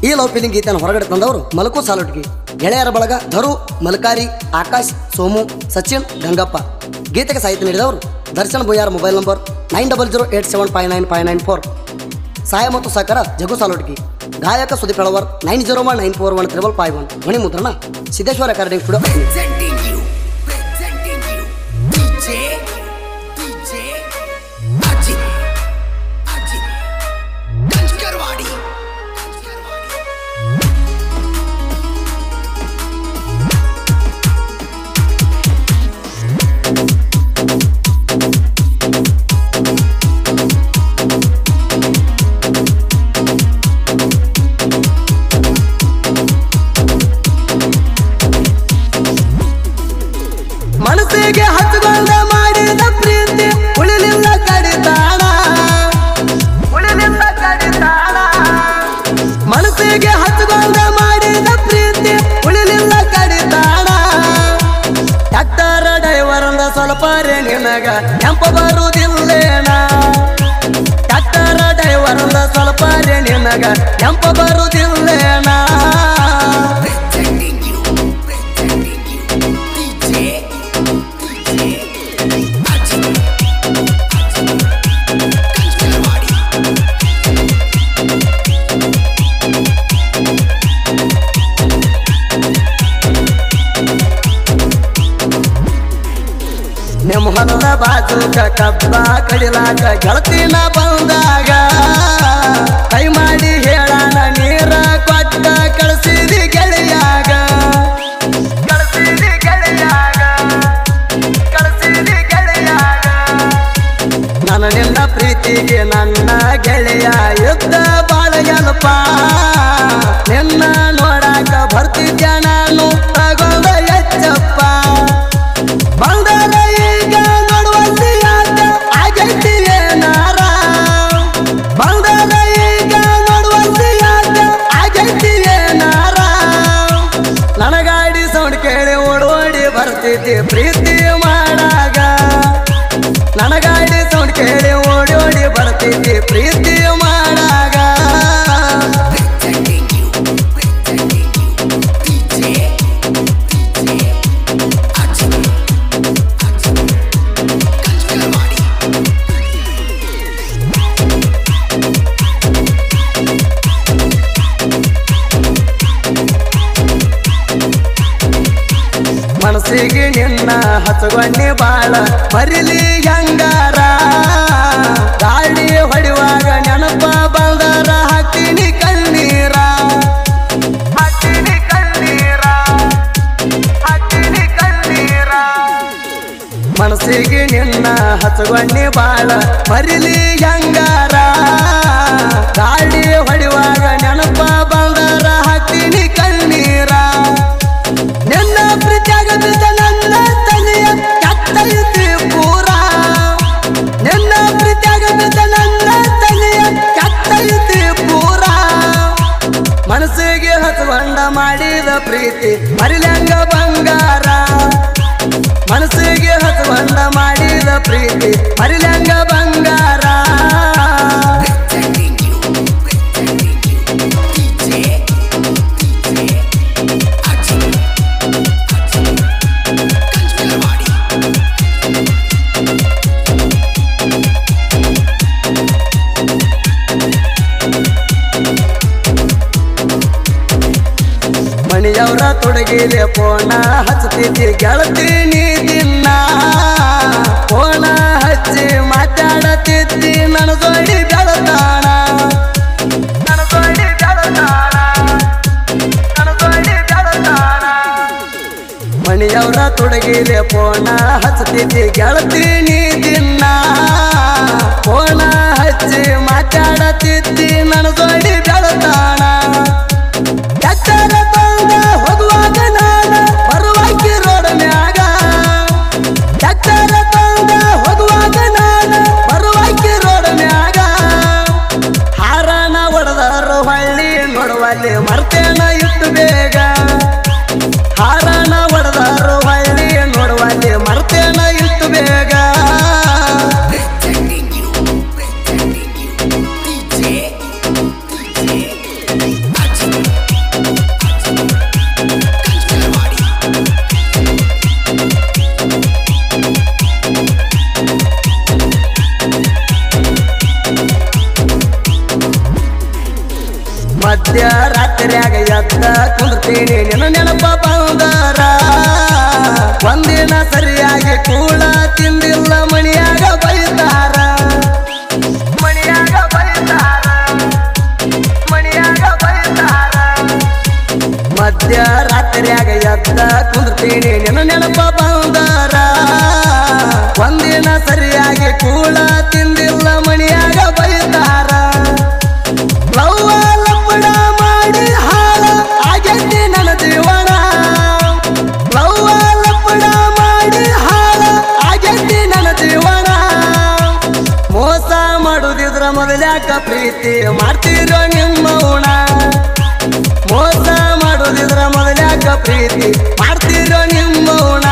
ಈ love feeling ಗೀತೆಯನ್ನು ಹೊರಗಡೆ ತಂದವರು ಮಲಕು ಸಾಲುಟ್ಗಿ, ಗೆಳೆಯರ ಬಳಗ ಧರು, ಮಲ್ಕಾರಿ, ಆಕಾಶ್, ಸೋಮು, ಸಚಿನ್, ಗಂಗಪ್ಪ. ಗೀತೆಗೆ ಸಾಹಿತ್ಯ ನೀಡಿದವರು ದರ್ಶನ್ ಬುಯಾರ್. Mobile number 9008759594. ಸಹಾಯ ಮತ್ತು ಸಹಕಾರ ಜಗು ಸಾಲುಟ್ಗಿ. ಗಾಯಕ ಸುದೀಪ್ ಹೆಳವರ್ 9019415551. ಧ್ವನಿ ಮುದ್ರಣ ಸಿದ್ದೇಶ್ವರ ರೆಕಾರ್ಡಿಂಗ್ ಸ್ಟುಡಿಯೋ. ಮನಸ್ಸಿಗೆ ಹಚ್ಚುಕೊಂಡ ಮಾಡಿದ ಪ್ರೀತಿ ಉಳಿಲಿಲ್ಲ ಕಡಿತಾಣ, ಉಳಿಲಿಲ್ಲ ಕಡಿತಾಣ. ಮನಸ್ಸಿಗೆ ಹಚ್ಚುಕೊಂಡ ಮಾಡಿದ ಪ್ರೀತಿ ಉಳಿಲಿಲ್ಲ ಕಡಿತಾಣ. ಟ್ಯಾಕ್ಟರ್ ಡ್ರೈವರ್ನ ಸ್ವಲ್ಪ ನಿನಗ ಕೆಂಪ ಬರುವುದಿಲ್ಲೇನ. ಟ್ಯಾಕ್ಟರ್ ಡ್ರೈವರ್ನ ಸ್ವಲ್ಪ ನಿನಗ ಕೆಂಪ ಬರುವುದಿಲ್ಲೇನ. ನಿಮ್ಮ ಹೊಲದ ಬಾಜುಕ ಕಬ್ಬ ಕಡಿಲಾಕ ಗೆಳತಿನ ಬಂದಾಗ ಕೈ ಮಾಡಿ ಹೇಳಾನ ನೀರ ಕೊಟ್ಟ ಕಳಿಸಿದಿ ಗೆಳೆಯಾಗ, ಕಳಿಸಿದಿ ಗೆಳೆಯಾಗ, ಕಳಿಸಿದಿ ಗೆಳೆಯಾಗ. ನನ್ನ ನಿನ್ನ ಪ್ರೀತಿಗೆ ನನ್ನ ಗೆಳೆಯ ಯುದ್ಧ ಬಾಳ ಗೆಲಪ. ನಿನ್ನ ನೋಡಾಕ ಬರ್ತಿದ್ಯ ನಾನು ತಗೊಂಡ ಎಚ್ಚಪ್ಪ. ಬಂದರ ಈಗ ನೋಡುವಂತೆ ಯಾಕ ಆಗೈತಿ ಏನಾರ. ಬಂದರ ಈಗ ನೋಡುವಂತೆ ಯಾಕ ಆಗೈತಿ ಏನಾರ. ನನ್ನ ಗಾಡಿ ಸೌಂಡ್ ಕೇಳಿ ಓಡೋಡಿ ಬರ್ತಿದ್ದಿ ಪ್ರೀತಿ ಮಾಡಾಗ. ನನ್ನ ಗಾಡಿ ಸೌಂಡ್ ಕೇಳಿ ಓಡೋಡಿ ಬರ್ತಿದ್ದಿ ಪ್ರೀತಿ ಮಾಡಾಗ. ಮನಸ್ಸಿಗೆ ನಿನ್ನ ಹಚ್ಚಗೊಂಡಿ ಬಾಳ ಮರಿಲಿ ಹೆಂಗಾರ. ಗಾಳಿ ಹೊಡಿವಾಗ ನೆನಪ ಬಂದರ ಹಾಕ್ತೀನಿ ಕಣ್ಣೀರ, ಹಾಕ್ತೀನಿ ಕಣ್ಣೀರ, ಹಾಕ್ತೀನಿ ಕಣ್ಣೀರ. ಮನಸ್ಸಿಗೆ ನಿನ್ನ ಹಚ್ಚಗೊಂಡಿ ಬಾಳ ಮರಿಲಿ ಹೆಂಗಾರ. ಗಾಳಿ ಹೊಡಿವಾಗ ನೆನಪ ಬಂದರ ಹಾಕ್ತೀನಿ ಕಣ್ಣೀರ. ನಿನ್ನ ಪ್ರೀತಿಯಾಗ ಬಿದ್ದ ನನ್ನ ತಲೆಯ ಕೆಟ್ಟೈತಿ ಪೂರ. ನಿನ್ನ ಪ್ರೀತಿಯಾಗ ಬಿದ್ದ ನನ್ನ ತಲೆಯ ಕೆಟ್ಟೈತಿ ಪೂರ. ಮನಸ್ಸಿಗೆ ಹಚ್ಚಗೊಂಡ ಮಾಡಿದ ಪ್ರೀತಿ ಮರಿಲ್ಯಾಂಗ ಬಂಗಾರ. ಮನಸ್ಸಿಗೆ ಹಚ್ಚಗೊಂಡ ಮಾಡಿದ ಪ್ರೀತಿ ಮರಿಲ್ಯಾಂಗ ಬಂಗಾರ. ಮಣಿಯವರ ತೊಡಗಿದೆ ಫೋನ ಹಚ್ಚತಿದ್ದಿ ಗೆಳತಿ ನೀ ದಿನ. ಫೋನ ಹಚ್ಚಿ ಮಾತಾಡತಿದ್ದಿ ನನ್ನ ಜೋಡಿ ಬೆಳತಾಣ, ನನ್ನ ಜೋಡಿ ಬೆಳತಾಣ, ನನ್ನ ಜೋಡಿ ಬೆಳತಾಣ. ಮಣಿಯವರ ತೊಡಗಿದೆ ಫೋನ ಹಚ್ಚತಿದ್ದಿ ಗೆಳತಿ ನೀ ದಿನ. ಫೋನ ಹಚ್ಚಿ ಮಾತಾಡತಿದ್ದಿ ನನ್ನ ಜೋಡಿ ಬೆಳತಾಣ. ಟ್ಯಾಕ್ಟರ್ ತಂದ ಹೋಗುವಾಗ ನಾನ ಬರುವಾಕಿ ರೋಡ್ ಮ್ಯಾಗ. ಟ್ಯಾಕ್ಟರ್ ತಂದ ಹೋಗುವಾಗ ನಾನ ಬರುವಾಕಿ ರೋಡ್ ಮ್ಯಾಗ. ಹಾರನ ಹೊಡೆದರು ಹಳ್ಳಿ ನೋಡುವಲ್ಲಿ ಮರ್ತೇನ ಇಟ್ಟು ಬೇಗ. ಹಾರನ ಹೊಡೆದರು ಹಳ್ಳಿ ನೋಡುವಲ್ಲಿ ಮರ್ತೇನ ಇಟ್ಟು ಬೇಗ. Pretending you, DJ. ಮಧ್ಯರಾತ್ರಿಯಾಗ ಎದ್ದ ಕುಂದ್ತೀನಿ ನಿನ್ನ ನೆನಪ ಬಂದಾರ ಒಂದಿನ ಸರಿಯಾಗಿ ಕೂಳ ತಿಂದಿಲ್ಲ ಮಣಿಯಾಗ ಬೈತಾರ ಮಣಿಯಾಗ ಬೈತಾರ ಮಣಿಯಾಗ ಬೈತಾರ ಮಧ್ಯರಾತ್ರಿಯಾಗ ಎದ್ದ ಕುಂದ್ತೀನಿ ನಿನ್ನ ನೆನಪ ಬಂದಾರ ಒಂದಿನ ಸರಿಯಾಗಿ ಕೂಳ ತಿಂದಿಲ್ಲ ಮಣಿಯಾಗ ಬೈತಾರ ಲವ್ವ ಲಪ್ಪಡ ಮಾಡಿ ಹಾಳ ಆಗೈತಿ ನನ್ನ ಜೀವನ ಲವ್ವ ಲಪ್ಪಡ ಮಾಡಿ ಹಾಳ ಆಗೈತಿ ನನ್ನ ಜೀವನ ಮೋಸ ಮಾಡುದಿದ್ರ ಮೊದಲ್ಯಾಕ ಪ್ರೀತಿ ಮಾಡ್ತಿರೋ ನಿಮ್ಮವನ ಮೋಸ ಮಾಡುದಿದ್ರ ಮೊದಲ್ಯಾಕ ಪ್ರೀತಿ ಮಾಡ್ತಿರೋ ನಿಮ್ಮವನ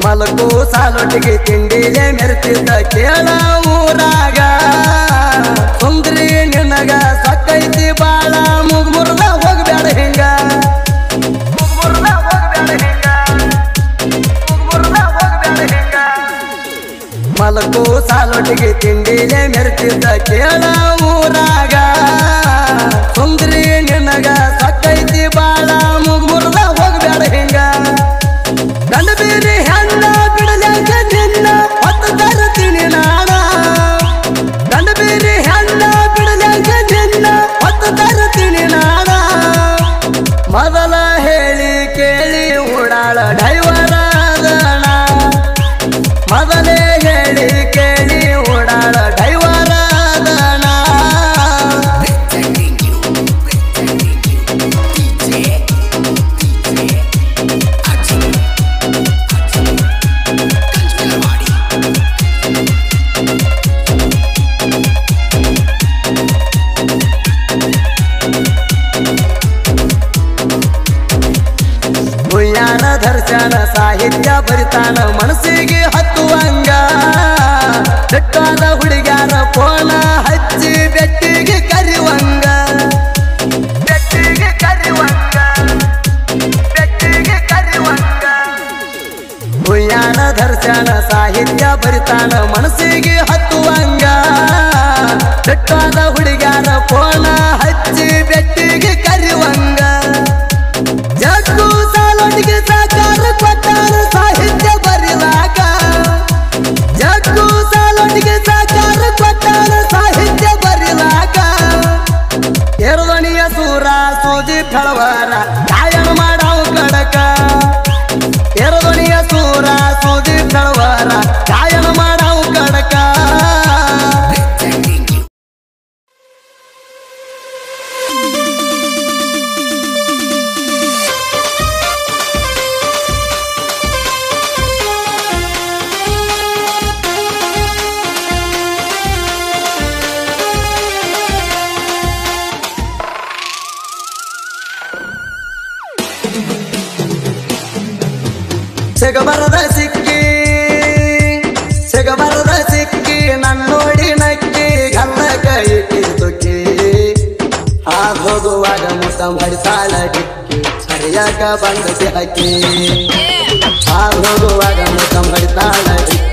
ಮಲಕು ಸಾಲೊಟ್ಟಿಗೆ ತಿಂಡಿಲೆ ಮೆರೆತಿದ್ದ ಕೇಳ ಊರಾಗ ಸುಂದ್ರಿ ನಿನಗ ಸಕ್ಕೈತಿ ಬಾಳ ಮುಗ್ಮುರ್ದ ಹೋಗ್ಬ್ಯಾಡ ಹಿಂಗ ಮುಗ್ಮುರ್ದ ಹೋಗ್ಬ್ಯಾಡ ಹಿಂಗ ಮುಗ್ಮುರ್ದ ಹೋಗ್ಬ್ಯಾಡ ಹಿಂಗ ಮಲಕು ಸಾಲೊಟ್ಟಿಗೆ ತಿಂಡಿಲೆ ಮೆರೆತಿದ್ದ ಕೇಳ ಊರಾಗ ಸುಂದ್ರಿ ನಿನಗ ಸಕ್ಕೈತಿ ಬಾಳ ಮುಗ್ಮುರ್ದ ಹೋಗ್ಬ್ಯಾಡ ಹಿಂಗ ಗಂಡ ಬೇರೆ ಹೆಣ್ಣ ಬಿಡಲ್ಯಾಕ ನಿನ್ನ ಹೊತ್ತು ತರುತ್ತೀನಿ ನಾಣ ಗಂಡ ಬೇರೆ ಹೆಣ್ಣ ಬಿಡಲ್ಯಾಕ ನಿನ್ನ ಹೊತ್ತು ತರುತ್ತೀನಿ ನಾಣ ಮೊದಲ ಹೇಳಿ ಕೇಳಿ ಓಡಾಳ ಡೈವರ ಅದಣ ಮೊದಲೇ ಹೇಳಿ ಕೇಳಿ ಓಡಾಳ ಡೈವರ ಅದಣ ಗುಯ್ಯಾನ ದರ್ಶನ ಸಾಹಿತ್ಯ ಬರಿತಾನ ಮನಸ್ಸಿಗೆ ಹತ್ತುವಂಗ ಸಿಟ್ಟಾದ ಹುಡುಗ್ಯಾರ ಫೋನ ಹಚ್ಚಿ ಬೆಟ್ಟಿಗೆ ಕರಿವಂಗ ಬೆಟ್ಟಿಗೆ ಕರಿವಂಗ ಬೆಟ್ಟಿಗೆ ಕರಿವಂಗ ಗುಯ್ಯಾನ ದರ್ಶನ ಸಾಹಿತ್ಯ ಬರಿತಾನ ಮನಸ್ಸಿಗೆ ಹತ್ತುವಂಗ ಸಿಟ್ಟಾದ ಹುಡುಗ್ಯಾರ ಫೋನ ಹಚ್ಚಿ ಬೆಟ್ಟಿಗೆ ಕರಿವಂಗ ಜಗ್ಗು ಸಾಲೊಟ್ಟಿಗೆ ಸಾಕಾರ ಕೊಟ್ಟಾರ ಸಾಹಿತ್ಯ ಬರಿಲಾಕ ಜಗ್ಗು ಸಾಲೊಟ್ಟಿಗೆ ಸಾಕಾರ ಕೊಟ್ಟಾರ ಸಾಹಿತ್ಯ ಬರಿಲಾಕ ಎರದಣಿಯ ಸೂರ ಸೂಜಿ ಫಳವರ ಗಾಯನ ಮಾಡಾವು ಕಡಕ ಎರದಣಿಯ ಸೂರ ಸೂಜಿ ಫಳವರ ಗಾಯನ ಮಾಡಾವು ಕಡಕ ಸಿಗಬರದ ಸಿಕ್ಕಿ ನನ್ನೋಡಿ ನಕ್ಕಿ ಗಲ್ಲ ಕೈ ತುಕ್ಕಿ ಆಗ ಹೋಗುವಾಗ ಮುಖ ಮಡಿತಾಳ ಡಿಕ್ಕಿ ಸರಿಯಾಗ ಬಂದತಿ ಹಕ್ಕಿ ಆಗ ಹೋಗುವಾಗ ಮುಖ ಮಡಿತಾಳ ಡಿಕ್ಕಿ